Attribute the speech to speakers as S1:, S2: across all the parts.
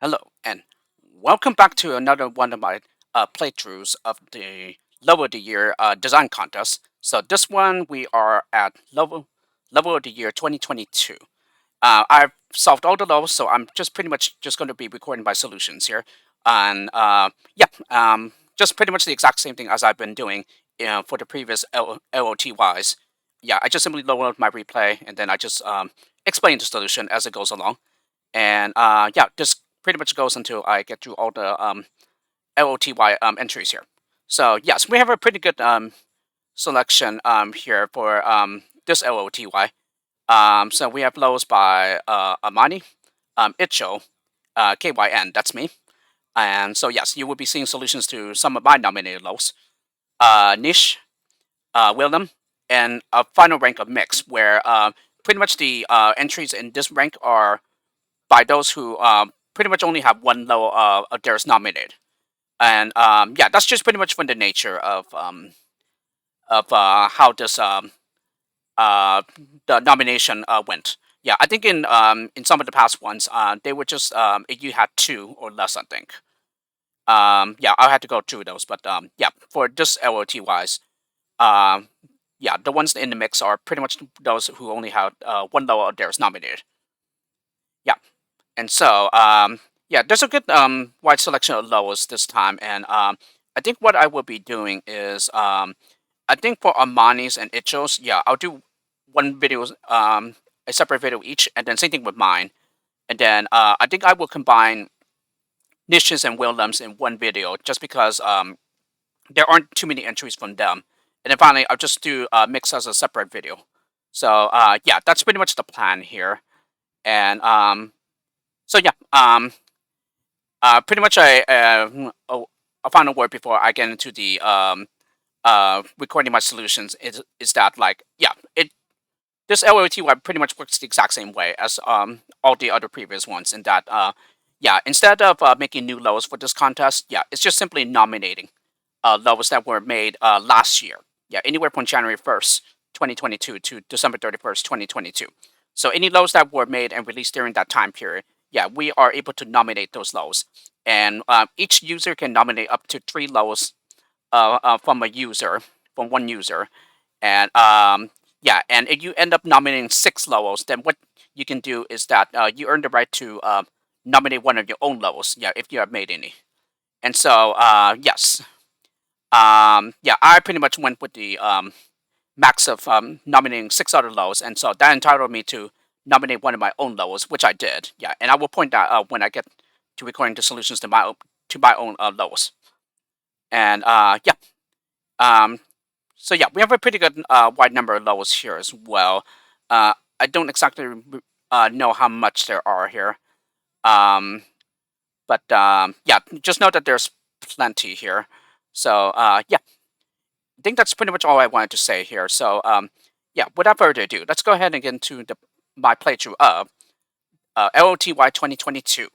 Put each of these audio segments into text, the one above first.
S1: Hello, and welcome back to another one of my playthroughs of the Level of the Year design contest. So this one we are at Level of the Year 2022. I've solved all the levels, so I'm just pretty much just going to be recording my solutions here, and just pretty much the exact same thing as I've been doing for the previous LOTYs. Yeah, I just simply load my replay, and then I just explain the solution as it goes along. And yeah, this pretty much goes until I get through all the LOTY entries here. So yes, we have a pretty good selection here for this LOTY. So we have lows by Armani, Itcho, KYN, that's me. And so yes, you will be seeing solutions to some of my nominated lows. Niche, Willem, and a final rank of mix, where pretty much the entries in this rank are by those who pretty much only have one low of theirs nominated. And yeah, that's just pretty much from the nature of how this the nomination went. Yeah, I think in some of the past ones, they were just you had two or less, I think. Yeah, I had to go through those, but yeah, for this LOT wise, yeah, the ones in the mix are pretty much those who only have one low of theirs nominated. Yeah, and so yeah, there's a good wide selection of lowers this time, and I think what I will be doing is I think for Armani's and Itchos, yeah, I'll do one video, a separate video each, and then same thing with mine. And then I think I will combine Niches and Willems in one video, just because there aren't too many entries from them. And then finally, I'll just do mix as a separate video. So yeah, that's pretty much the plan here. And so yeah, pretty much a final word before I get into the recording my solutions is that, like, yeah, this LOTY pretty much works the exact same way as all the other previous ones, in that yeah, instead of making new lows for this contest, yeah, it's just simply nominating lows that were made last year. Yeah, anywhere from January 1st, 2022 to December 31st, 2022. So any lows that were made and released during that time period, yeah, we are able to nominate those lows. And each user can nominate up to 3 lows from one user. And yeah, and if you end up nominating 6 lows, then what you can do is that you earn the right to nominate one of your own lows, yeah, if you have made any. And so yes, yeah, I pretty much went with the max of nominating 6 other lows, and so that entitled me to nominate one of my own lows, which I did. Yeah, and I will point that out when I get to recording the solutions to my own lows. And yeah, so yeah, we have a pretty good wide number of lows here as well. I don't exactly know how much there are here, but yeah, just know that there's plenty here. So yeah, I think that's pretty much all I wanted to say here. So yeah, without further ado, let's go ahead and get into my playthrough of LOTY2022.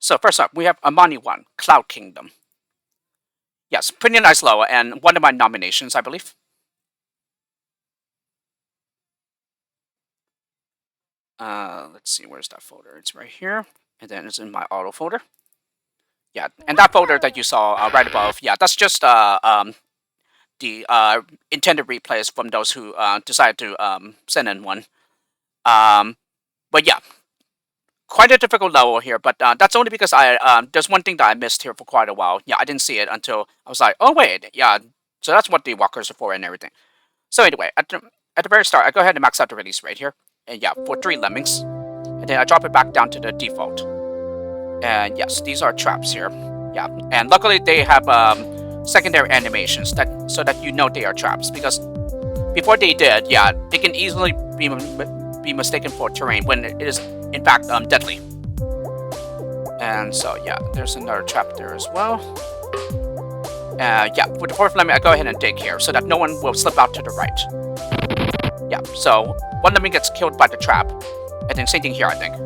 S1: So first up, we have Armani 1, Cloud Kingdom. Yes, pretty nice lower, and one of my nominations, I believe. Let's see, where's that folder? It's right here, and then it's in my auto folder. Yeah, and that folder that you saw right above, yeah, that's just the intended replays from those who decided to send in one. But yeah, quite a difficult level here, but that's only because there's one thing that I missed here for quite a while. Yeah, I didn't see it until I was like, oh wait, yeah, so that's what the walkers are for and everything. So anyway, at the very start, I go ahead and max out the release rate here, and yeah, for 3 lemmings, and then I drop it back down to the default. And yes, these are traps here. Yeah, and luckily they have secondary animations so that you know they are traps, because before they did, yeah, they can easily be mistaken for terrain when it is in fact deadly. And so yeah, there's another trap there as well. Yeah, with the 4th lemming, I go ahead and dig here so that no one will slip out to the right. Yeah, so one lemming gets killed by the trap, and then same thing here, I think.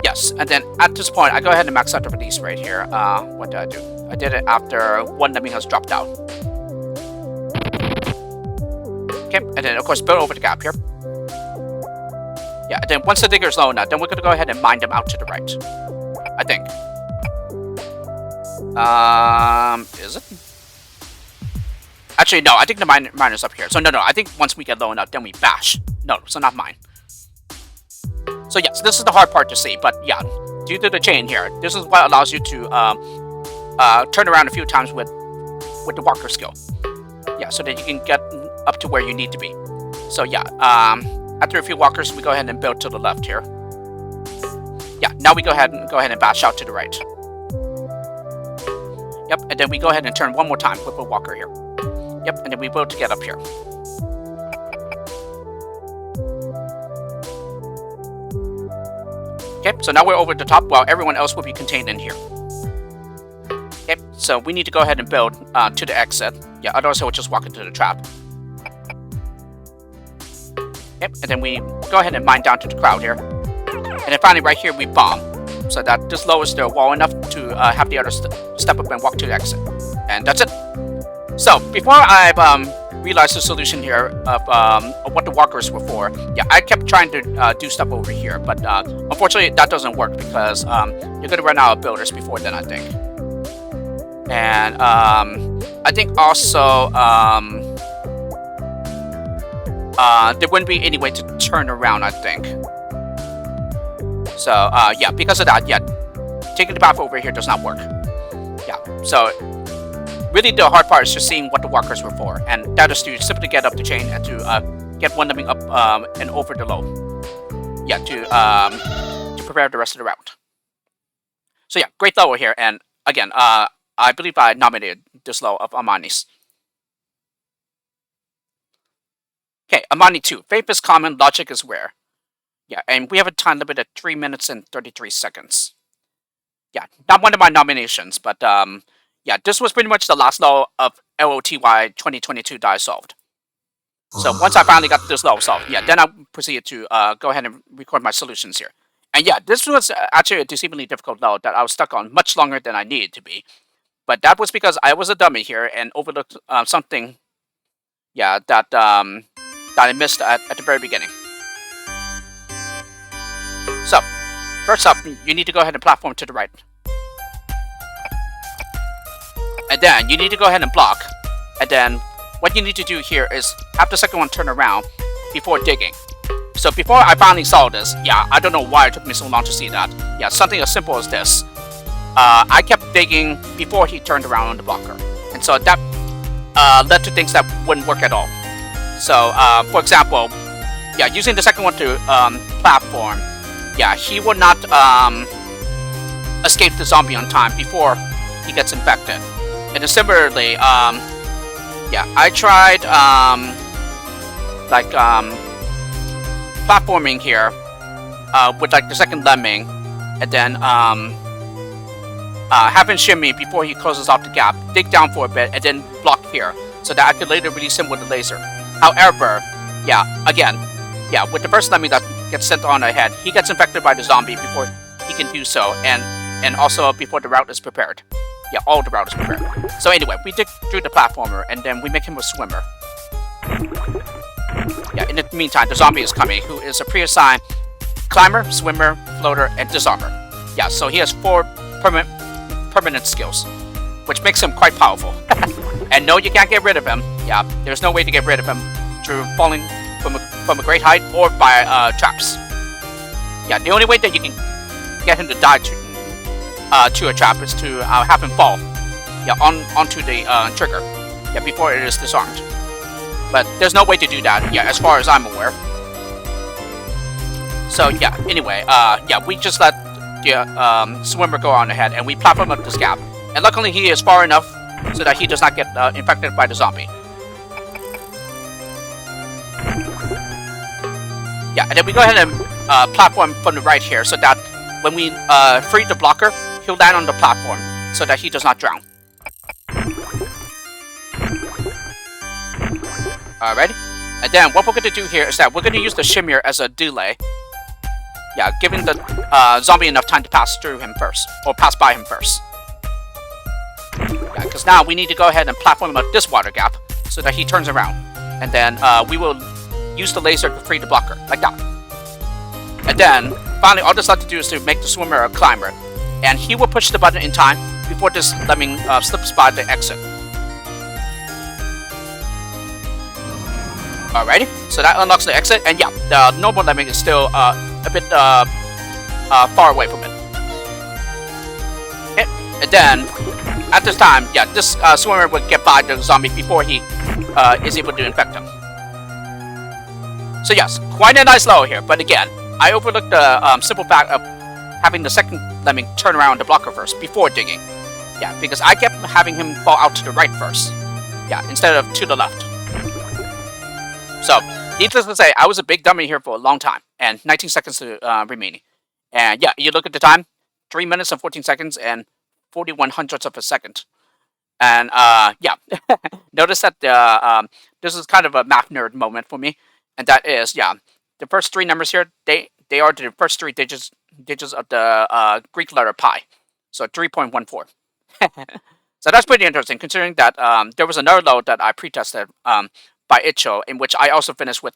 S1: Yes, and then at this point, I go ahead and max out the release rate here. What did I do? I did it after one lemming has dropped out. Okay, and then of course build over the gap here. Yeah, and then once the digger is low enough, then we're gonna go ahead and mine them out to the right. I think. Is it? Actually, no, I think the miner's up here. So no, I think once we get low enough, then we bash. No, so not mine. So yes, this is the hard part to see, but yeah, due to the chain here, this is what allows you to turn around a few times with the walker skill. Yeah, so that you can get up to where you need to be. So yeah, after a few walkers, we go ahead and build to the left here. Yeah, now we go ahead and bash out to the right. Yep, and then we go ahead and turn one more time with a walker here. Yep, and then we build to get up here. Okay, so now we're over the top while everyone else will be contained in here. Okay, so we need to go ahead and build to the exit. Yeah, otherwise he'll just walk into the trap. Yep, and then we go ahead and mine down to the crowd here. And then finally right here we bomb. So that this lowers the wall enough to have the other step up and walk to the exit. And that's it. So before I've realized the solution here of what the walkers were for, yeah, I kept trying to do stuff over here, but unfortunately that doesn't work because you're gonna run out of builders before then, I think. And I think also there wouldn't be any way to turn around, I think. So yeah, because of that, yeah, taking the path over here does not work. Yeah, so really the hard part is just seeing what the walkers were for, and that is to simply get up the chain and to get one Lemming up and over the low. Yeah, to prepare the rest of the route. So yeah, great low here, and again, I believe I nominated this low of Armani's. Okay, Armani 2. Faith is common, logic is rare. Yeah, and we have a time limit at 3 minutes and 33 seconds. Yeah, not one of my nominations, but yeah, this was pretty much the last low of LOTY2022 that I solved. So once I finally got this low solved, yeah, then I proceeded to go ahead and record my solutions here. And yeah, this was actually a deceivingly difficult low that I was stuck on much longer than I needed to be. But that was because I was a dummy here and overlooked something, yeah, that I missed at the very beginning. So, first up, you need to go ahead and platform to the right. And then you need to go ahead and block. And then what you need to do here is have the second one turn around before digging. So before I finally saw this, yeah, I don't know why it took me so long to see that. Yeah, something as simple as this. I kept digging before he turned around on the blocker. And so that led to things that wouldn't work at all. So, for example, yeah, using the second one to platform, yeah, he would not escape the zombie on time before he gets infected. And then similarly, yeah, I tried like platforming here with like the second Lemming, and then have him shimmy before he closes off the gap, dig down for a bit, and then block here, so that I could later release him with the laser. However, yeah, again, yeah, with the first Lemming that gets sent on ahead, he gets infected by the zombie before he can do so, and also before the route is prepared. Yeah, all the route is prepared. So anyway, we dig through the platformer, and then we make him a swimmer. Yeah, in the meantime, the zombie is coming, who is a pre-assigned climber, swimmer, floater, and disarmer. Yeah, so he has 4 permanent skills, which makes him quite powerful. And no, you can't get rid of him. Yeah, there's no way to get rid of him through falling from a great height or by traps. Yeah, the only way that you can get him to die to a trap is to have him fall, yeah, onto the trigger, yeah, before it is disarmed. But there's no way to do that, yeah, as far as I'm aware. So yeah, anyway, yeah, we just let the swimmer go on ahead, and we platform up this gap. And luckily, he is far enough so that he does not get infected by the zombie. Yeah, and then we go ahead and platform from the right here, so that when we free the blocker, he'll land on the platform, so that he does not drown. Alright, and then what we're going to do here is that we're going to use the shimmer as a delay. Yeah, giving the zombie enough time to pass through him first, or pass by him first. Yeah, because now we need to go ahead and platform him up this water gap, so that he turns around. And then we will use the laser to free the blocker, like that. And then, finally, all that's left to do is to make the swimmer a climber. And he will push the button in time before this Lemming slips by the exit. Alrighty, so that unlocks the exit, and yeah, the normal Lemming is still a bit far away from it. Okay. And then, at this time, yeah, this swimmer would get by the zombie before he is able to infect him. So yes, quite a nice level here, but again, I overlooked the simple fact of having the second Lemming turn around the blocker first before digging. Yeah, because I kept having him fall out to the right first. Yeah, instead of to the left. So, needless to say, I was a big dummy here for a long time, and 19 seconds remaining. And yeah, you look at the time, 3 minutes and 14 seconds and 41 hundredths of a second. And yeah, notice that this is kind of a math nerd moment for me, and that is, yeah, the first three numbers here, they are the first three digits of the Greek letter pi, so 3.14. So that's pretty interesting, considering that there was another load that I pre-tested by Itcho, in which I also finished with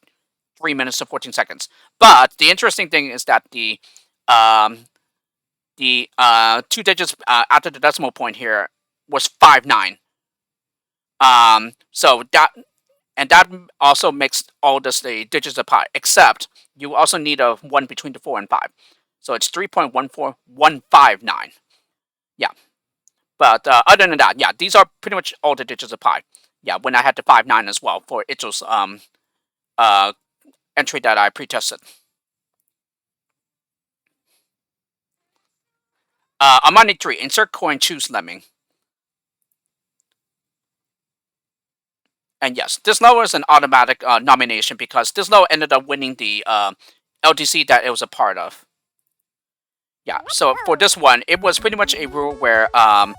S1: 3 minutes and 14 seconds. But the interesting thing is that the 2 digits after the decimal point here was 59. So that also makes all this the digits of pi, except you also need a 1 between the 4 and 5. So it's 3.14159. Yeah. But other than that, yeah, these are pretty much all the digits of pi. Yeah, when I had the 59 as well for Itcho's entry that I pre-tested. Armani 3, insert coin, choose Lemming. And yes, this level is an automatic nomination because this level ended up winning the LTC that it was a part of. Yeah, so for this one, it was pretty much a rule where all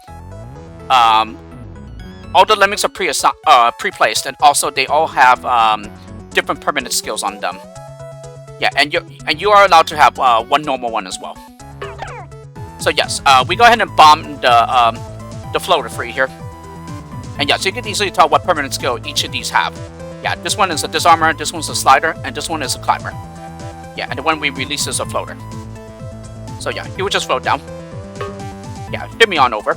S1: the Lemmings are pre-placed, and also they all have different permanent skills on them. Yeah, and you are allowed to have one normal one as well. So yes, we go ahead and bomb the floater free here. And yeah, so you can easily tell what permanent skill each of these have. Yeah, this one is a disarmor, this one's a slider, and this one is a climber. Yeah, and the one we release is a floater. So yeah, he would just float down. Yeah, shimmy on over.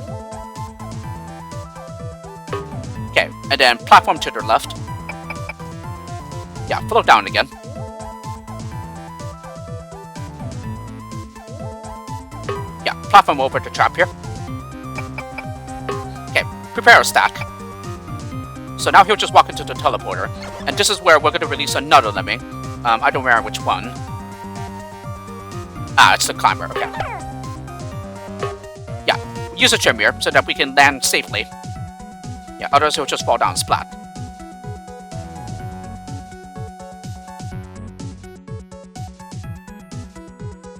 S1: Okay, and then platform to the left. Yeah, float down again. Yeah, platform over the trap here. Okay, prepare a stack. So now he'll just walk into the teleporter, and this is where we're going to release another Lemming. I don't remember which one. Ah, it's the climber, okay. Yeah, use a trim here so that we can land safely. Yeah, otherwise he'll just fall down splat.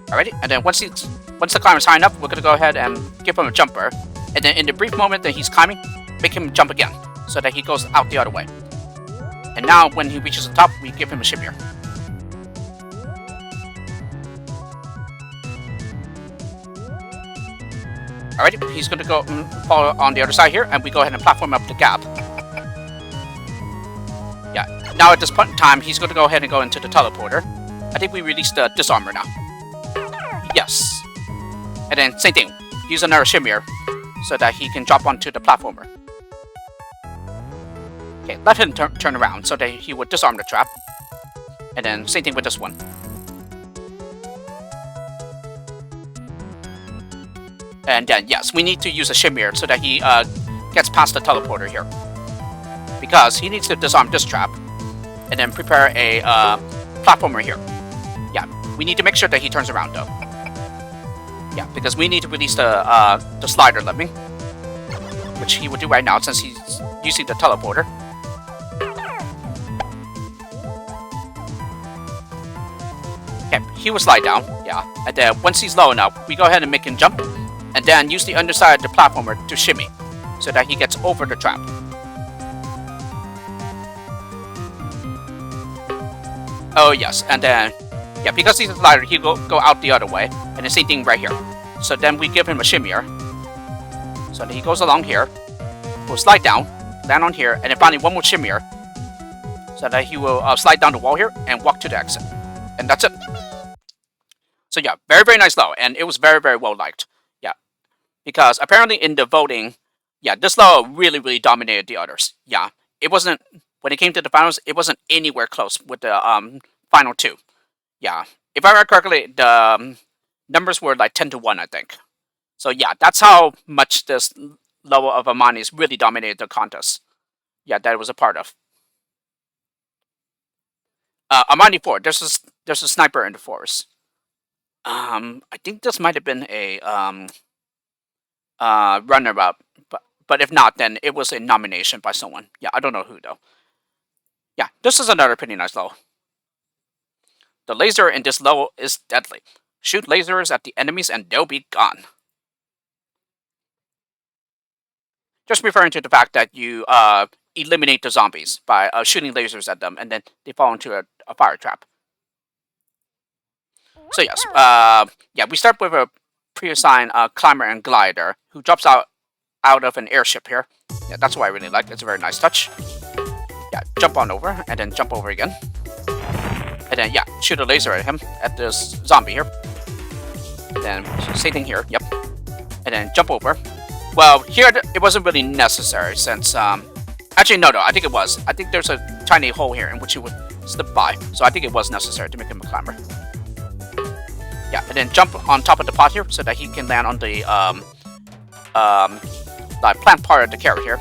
S1: Alrighty, and then once the climber's high enough, we're going to go ahead and give him a jumper. And then in the brief moment that he's climbing, make him jump again, so that he goes out the other way. And now, when he reaches the top, we give him a shimmer. Alrighty, he's going to go fall on the other side here, and we go ahead and platform up the gap. Yeah, now at this point in time, he's going to go ahead and go into the teleporter. I think we released the disarmor now. Yes. And then, same thing, use another shimmer, so that he can drop onto the platformer. Okay, let him turn around so that he would disarm the trap. And then same thing with this one. And then yes, we need to use a shimmer so that he gets past the teleporter here. Because he needs to disarm this trap. And then prepare a platformer here. Yeah, we need to make sure that he turns around though. Yeah, because we need to release the slider Lemming, which he would do right now since he's using the teleporter. Okay, he will slide down, yeah. And then once he's low enough, we go ahead and make him jump, and then use the underside of the platformer to shimmy, so that he gets over the trap. Oh yes, and then yeah, because he's a slider, he will go out the other way, and the same thing right here. So then we give him a shimmer, so that he goes along here, will slide down, land on here, and then finally one more shimmer, so that he will slide down the wall here and walk to the exit. And that's it. So yeah, very, very nice level, and it was very, very well liked. Yeah, because apparently in the voting, yeah, this level really, really dominated the others. Yeah, it wasn't when it came to the finals, it wasn't anywhere close with the final two. Yeah, if I remember correctly, the numbers were like 10-1, I think. So yeah, that's how much this level of Armani's really dominated the contest. Yeah, that it was a part of. Armani 4. There's a sniper in the forest. I think this might have been a runner up, but if not, then it was a nomination by someone. Yeah, I don't know who though. Yeah, this is another pretty nice level. The laser in this level is deadly. Shoot lasers at the enemies and they'll be gone. Just referring to the fact that you eliminate the zombies by shooting lasers at them, and then they fall into a fire trap. So yes, yeah, we start with a pre-assigned climber and glider who drops out of an airship here. Yeah, that's what I really like. It's a very nice touch. Yeah, jump on over and then jump over again, and then yeah, shoot a laser at him, at this zombie here. And then same thing here. Yep, and then jump over. Well, here it wasn't really necessary since actually no, I think it was. I think there's a tiny hole here in which he would slip by, so I think it was necessary to make him a climber. Yeah, and then jump on top of the pot here so that he can land on the like plant part of the carrot here.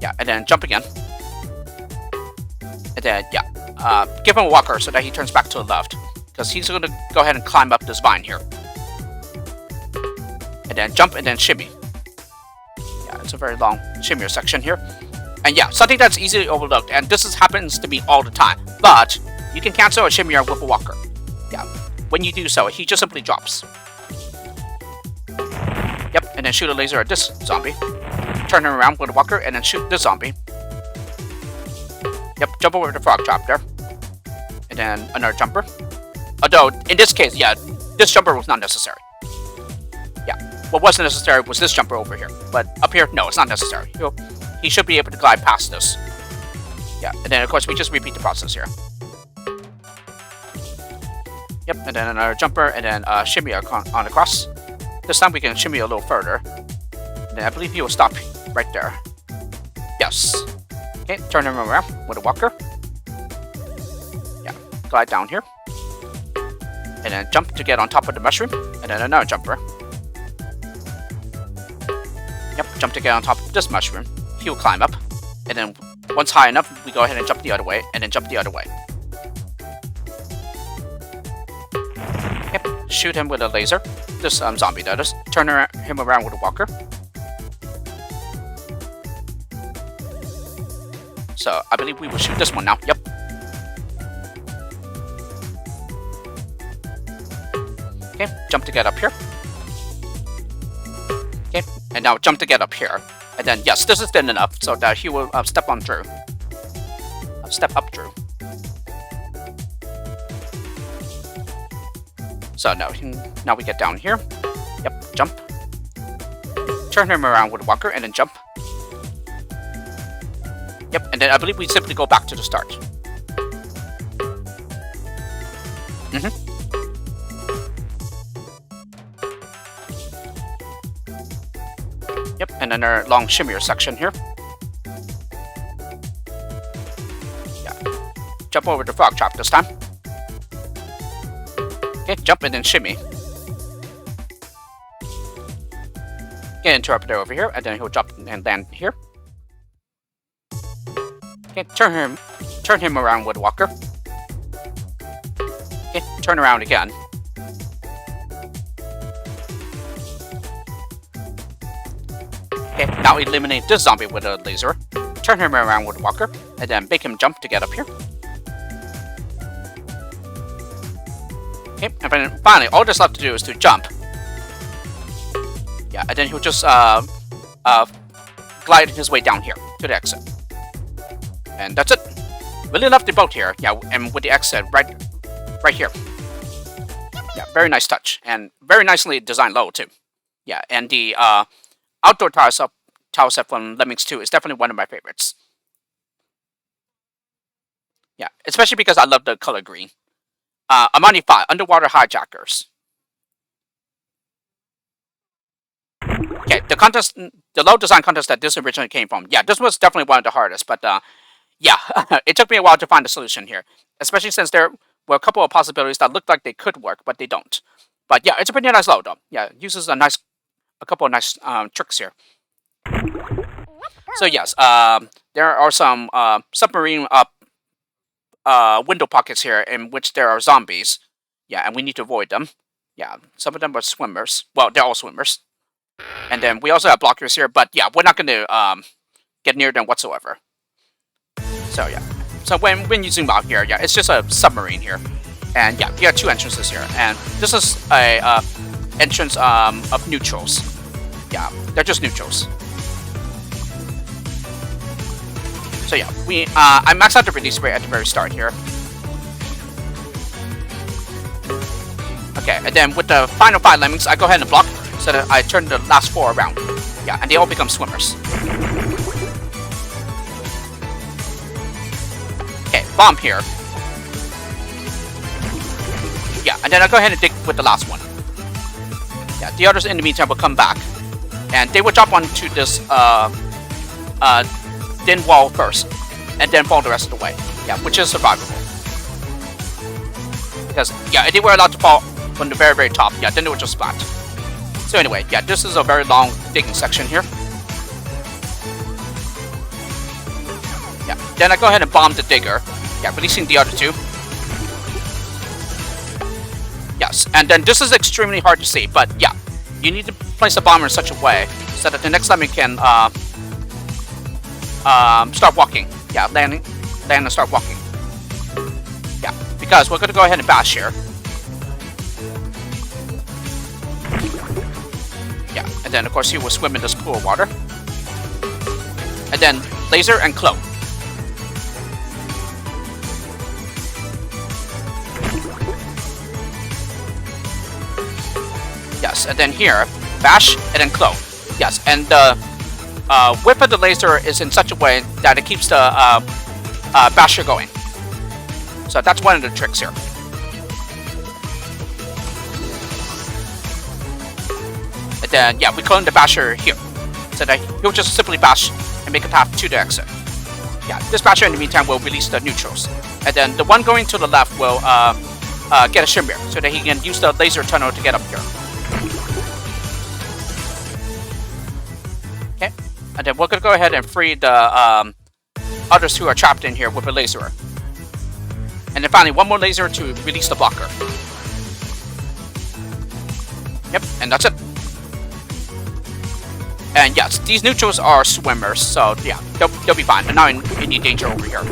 S1: Yeah, and then jump again. And then yeah, give him a walker so that he turns back to the left, because he's going to go ahead and climb up this vine here. And then jump and then shimmy. Yeah, it's a very long shimmy section here. And yeah, something that's easily overlooked, and this happens to me all the time, but you can cancel a shimmy with a walker. Yeah, when you do so, he just simply drops. Yep, and then shoot a laser at this zombie. Turn him around with a walker and then shoot this zombie. Yep, jump over the frog trap there. And then another jumper. Although, in this case, yeah, this jumper was not necessary. Yeah, what was necessary was this jumper over here. But up here, no, it's not necessary. He should be able to glide past this. Yeah, and then of course we just repeat the process here. Yep, and then another jumper, and then shimmy on across. This time we can shimmy a little further. And then I believe he will stop right there. Yes. Okay, turn him around with a walker. Yeah, glide down here. And then jump to get on top of the mushroom. And then another jumper. Yep, jump to get on top of this mushroom. He will climb up. And then once high enough, we go ahead and jump the other way. And then jump the other way. Yep, shoot him with a laser. This zombie that is. Turn him around with a walker. So I believe we will shoot this one now. Yep. Okay, jump to get up here. Okay, and now jump to get up here. And then yes, this is thin enough so that he will step on through. Step up through. So now we get down here. Yep, jump. Turn him around with a walker and then jump. Yep, and then I believe we simply go back to the start. Yep, and then our long shimmier section here. Yeah, jump over the frog trap this time. Okay, jump and then shimmy. Get interrupter over here, and then he'll jump and land here. Okay, turn him around with a walker. Okay, turn around again. Okay, now eliminate this zombie with a laser. Turn him around with a walker, and then make him jump to get up here. Okay, and then finally, all that's left to do is to jump. Yeah, and then he'll just glide his way down here to the exit. And that's it. Really love the boat here. Yeah, and with the exit right here. Yeah, very nice touch. And very nicely designed level too. Yeah, and the outdoor tile set from Lemmings 2 is definitely one of my favorites. Yeah, especially because I love the color green. Armani 5, Underwater Hijackers. contest, the low design contest that this originally came from, yeah, this was definitely one of the hardest. But yeah, it took me a while to find a solution here, especially since there were a couple of possibilities that looked like they could work, but they don't. But yeah, it's a pretty nice low though. Yeah, it uses a couple of nice tricks here. So yes, there are some submarine window pockets here in which there are zombies. Yeah, and we need to avoid them. Yeah, some of them are swimmers. Well, they're all swimmers. And then we also have blockers here, but yeah, we're not going to get near them whatsoever. So yeah, so when you zoom out here, yeah, it's just a submarine here. And yeah, you have two entrances here. And this is a entrance of neutrals. Yeah, they're just neutrals. So yeah, I maxed out the release rate at the very start here. Okay, and then with the final 5 lemmings, I go ahead and block so that I turn the last 4 around. Yeah, and they all become swimmers. Okay, bomb here. Yeah, and then I go ahead and dig with the last one. Yeah, the others in the meantime will come back, and they will drop onto this thin wall first, and then fall the rest of the way. Yeah, which is survivable. Because yeah, if they were allowed to fall from the very, very top, yeah, then they would just splat. So anyway, yeah, this is a very long digging section here. Yeah, then I go ahead and bomb the digger. Yeah, releasing the other 2. Yes, and then this is extremely hard to see, but yeah, you need to place a bomber in such a way so that the next lemming can start walking. Yeah, land and start walking. Yeah, because we're going to go ahead and bash here. Yeah, and then of course he will swim in this pool of water. And then laser and clone. Yes, and then here, bash and then clone. Yes, and the whip of the laser is in such a way that it keeps the basher going. So that's one of the tricks here. And then, yeah, we clone the basher here. So that he'll just simply bash and make a path to the exit. Yeah, this basher in the meantime will release the neutrals. And then the one going to the left will get a shimmer so that he can use the laser tunnel to get up here. Okay, and then we're going to go ahead and free the others who are trapped in here with a laser. And then finally, one more laser to release the blocker. Yep, and that's it. And yes, these neutrals are swimmers, so yeah, they'll be fine. They're not in any danger over here.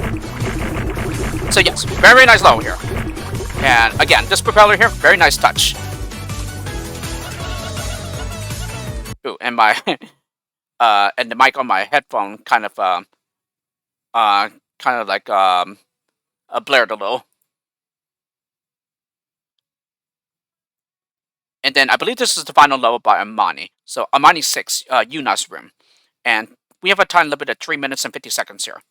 S1: So yes, very, very nice low here. And again, this propeller here, very nice touch. Ooh, and my and the mic on my headphone kind of like blared a little. And then I believe this is the final level by Armani. So Armani 6, Yuna's room. And we have a time limit of 3 minutes and 50 seconds here.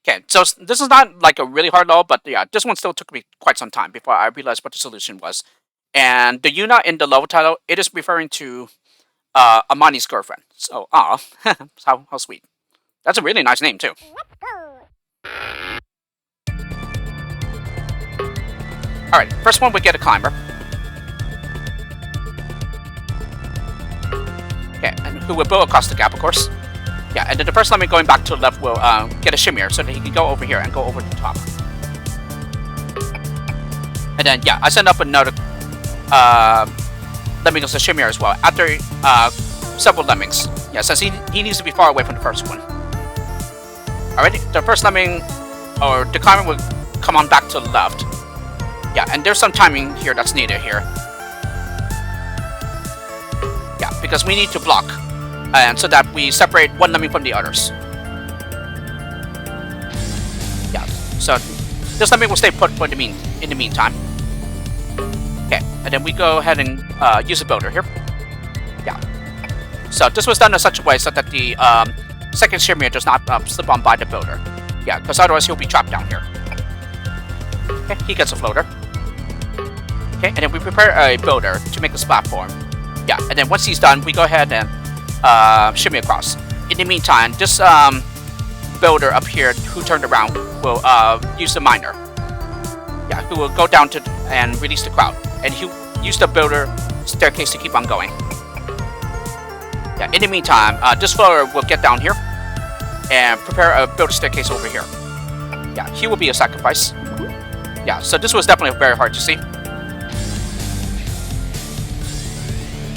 S1: Okay, so this is not like a really hard level, but yeah, this one still took me quite some time before I realized what the solution was. And the Yuna in the level title, it is referring to Armani's girlfriend. So, how sweet. That's a really nice name, too. Alright, first one we get a climber. Okay, and who will build across the gap, of course. Yeah, and then the first lemming going back to the left will get a shimmer so that he can go over here and go over the top. And then, yeah, I send up another lemming as a shimmer as well, after several lemmings. Yeah, since he needs to be far away from the first one. Alright, the first lemming, or the climber will come on back to the left. Yeah, and there's some timing here that's needed here. Yeah, because we need to block, and so that we separate one lemming from the others. Yeah, so this lemming will stay put for in the meantime. Okay, and then we go ahead and use a builder here. Yeah. So this was done in such a way so that the second shimmer does not slip on by the builder. Yeah, because otherwise he'll be trapped down here. Okay, he gets a floater. Okay, and then we prepare a builder to make this platform. Yeah, and then once he's done, we go ahead and shimmy across. In the meantime, this builder up here who turned around will use the miner. Yeah, who will go down to and release the crowd, and he'll use the builder staircase to keep on going. Yeah, in the meantime, this floater will get down here and prepare a builder staircase over here. Yeah, he will be a sacrifice. Yeah, so this was definitely very hard to see.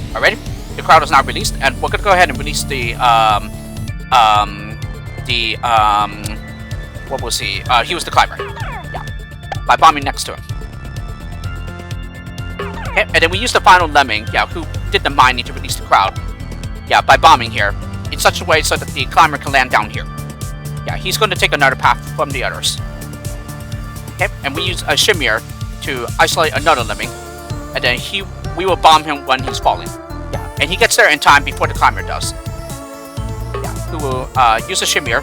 S1: Alrighty, the crowd is now released, and we're gonna go ahead and release the what was he? He was the climber. Yeah, by bombing next to him. Okay, and then we use the final Lemming, yeah, who did the mining to release the crowd. Yeah, by bombing here in such a way so that the climber can land down here. Yeah, he's going to take another path from the others. Okay, and we use a shimmier to isolate another Lemming, and then we will bomb him when he's falling. Yeah, and he gets there in time before the climber does. Yeah, who will use a shimmier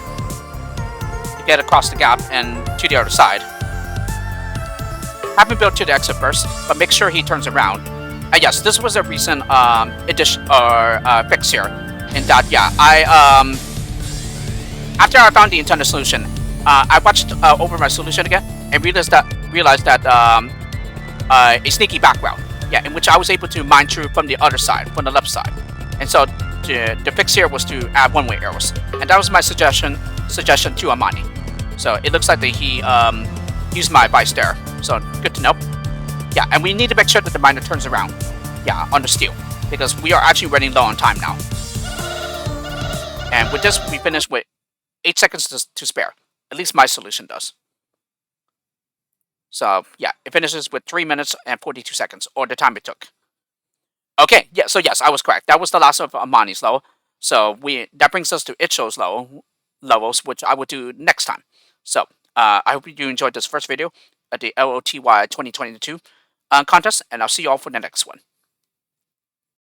S1: to get across the gap and to the other side. Have him build to the exit first, but make sure he turns around. Yes, this was a recent addition or fix here. In that, yeah, after I found the intended solution, I watched over my solution again and realized that a sneaky back route, yeah, in which I was able to mine through from the other side, from the left side. And so the fix here was to add one-way arrows, and that was my suggestion to Armani. So it looks like that he used my advice there. So good to know. Yeah, and we need to make sure that the miner turns around. Yeah, on the steel, because we are actually running low on time now. And with this, we finish with 8 seconds to spare. At least my solution does. So yeah, it finishes with 3 minutes and 42 seconds, or the time it took. Okay, yeah. So yes, I was correct. That was the last of Armani's level. So that brings us to Icho's levels, which I will do next time. So I hope you enjoyed this first video at the LOTY 2022 contest, and I'll see you all for the next one.